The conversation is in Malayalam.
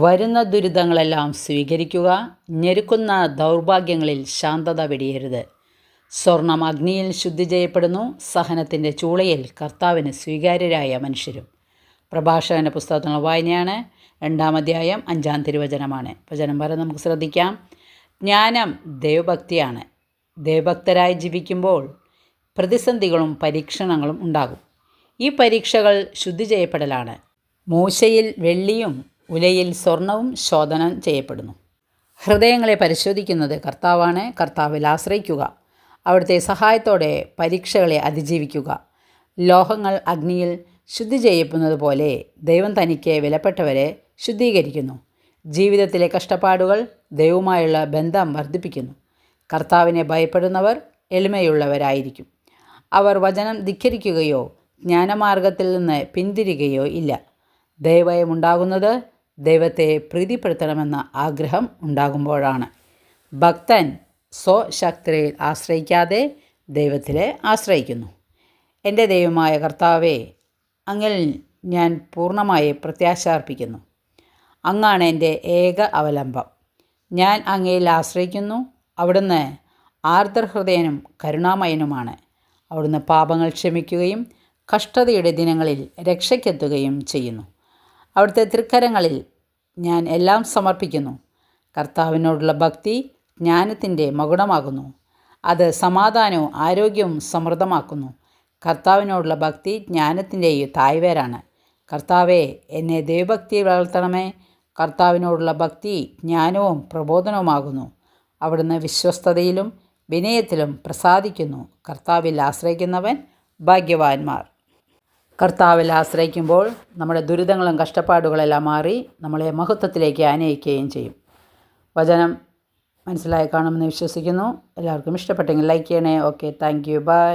വരുന്ന ദുരിതങ്ങളെല്ലാം സ്വീകരിക്കുക. ഞെരുക്കുന്ന ദൗർഭാഗ്യങ്ങളിൽ ശാന്തത വെടിയരുത്. സ്വർണം അഗ്നിയിൽ ശുദ്ധി ചെയ്യപ്പെടുന്നു. സഹനത്തിൻ്റെ ചൂളയിൽ കർത്താവിന് സ്വീകാര്യരായ മനുഷ്യരും. പ്രഭാഷകൻ്റെ പുസ്തകത്തിനുള്ള വായനയാണ്. 2-ാം അധ്യായം 5-ാം തിരുവചനമാണ്. വചനം വരെ നമുക്ക് ശ്രദ്ധിക്കാം. ജ്ഞാനം ദൈവഭക്തിയാണ്. ദൈവഭക്തരായി ജീവിക്കുമ്പോൾ പ്രതിസന്ധികളും പരീക്ഷണങ്ങളും ഉണ്ടാകും. ഈ പരീക്ഷകൾ ശുദ്ധി ചെയ്യപ്പെടലാണ്. മൂശയിൽ വെള്ളിയും ഉലയിൽ സ്വർണവും ശോധനം ചെയ്യപ്പെടുന്നു. ഹൃദയങ്ങളെ പരിശോധിക്കുന്നത് കർത്താവാണ്. കർത്താവിൽ ആശ്രയിക്കുക. അവിടുത്തെ സഹായത്തോടെ പരീക്ഷകളെ അതിജീവിക്കുക. ലോഹങ്ങൾ അഗ്നിയിൽ ശുദ്ധി ചെയ്യപ്പെടുന്നത് പോലെ ദൈവം തനിക്ക് വിലപ്പെട്ടവരെ ശുദ്ധീകരിക്കുന്നു. ജീവിതത്തിലെ കഷ്ടപ്പാടുകൾ ദൈവവുമായുള്ള ബന്ധം വർദ്ധിപ്പിക്കുന്നു. കർത്താവിനെ ഭയപ്പെടുന്നവർ എളിമയുള്ളവരായിരിക്കും. അവർ വചനം ധിക്കരിക്കുകയോ ജ്ഞാനമാർഗത്തിൽ നിന്ന് പിന്തിരിയുകയോ ഇല്ല. ദൈവഭയമുണ്ടാകുന്നത് ദൈവത്തെ പ്രീതിപ്പെടുത്തണമെന്ന ആഗ്രഹം ഉണ്ടാകുമ്പോഴാണ്. ഭക്തൻ സ്വശക്തിയിൽ ആശ്രയിക്കാതെ ദൈവത്തിലെ ആശ്രയിക്കുന്നു. എൻ്റെ ദൈവമായ കർത്താവേ, അങ്ങിൽ ഞാൻ പൂർണ്ണമായി പ്രത്യാശ അർപ്പിക്കുന്നു. അങ്ങാണ് എൻ്റെ ഏക അവലംബം. ഞാൻ അങ്ങയിൽ ആശ്രയിക്കുന്നു. അവിടുന്ന് ആർദ്രഹൃദയനും കരുണാമയനുമാണ്. അവിടുന്ന് പാപങ്ങൾ ക്ഷമിക്കുകയും കഷ്ടതയുടെ ദിനങ്ങളിൽ രക്ഷയ്ക്കെത്തുകയും ചെയ്യുന്നു. അവിടുത്തെ തൃക്കരങ്ങളിൽ ഞാൻ എല്ലാം സമർപ്പിക്കുന്നു. കർത്താവിനോടുള്ള ഭക്തി ജ്ഞാനത്തിൻ്റെ മകുടമാകുന്നു. അത് സമാധാനവും ആരോഗ്യവും സമൃദ്ധമാക്കുന്നു. കർത്താവിനോടുള്ള ഭക്തി ജ്ഞാനത്തിൻ്റെ തായ്വേരാണ്. കർത്താവെ, എന്നെ ദൈവഭക്തിയിൽ വളർത്തണമേ. കർത്താവിനോടുള്ള ഭക്തി ജ്ഞാനവും പ്രബോധനവുമാകുന്നു. അവിടുന്ന് വിശ്വസ്തതയിലും വിനയത്തിലും പ്രസാദിക്കുന്നു. കർത്താവിൽ ആശ്രയിക്കുന്നവൻ ഭാഗ്യവാന്മാർ. കർത്താവിൽ ആശ്രയിക്കുമ്പോൾ നമ്മുടെ ദുരിതങ്ങളും കഷ്ടപ്പാടുകളെല്ലാം മാറി നമ്മളെ മഹത്വത്തിലേക്ക് ആനയിക്കുകയും ചെയ്യും. വചനം മനസ്സിലായി കാണുമെന്ന് വിശ്വസിക്കുന്നു. എല്ലാവർക്കും ഇഷ്ടപ്പെട്ടെങ്കിൽ ലൈക്ക് ചെയ്യണേ. Okay, thank you, by.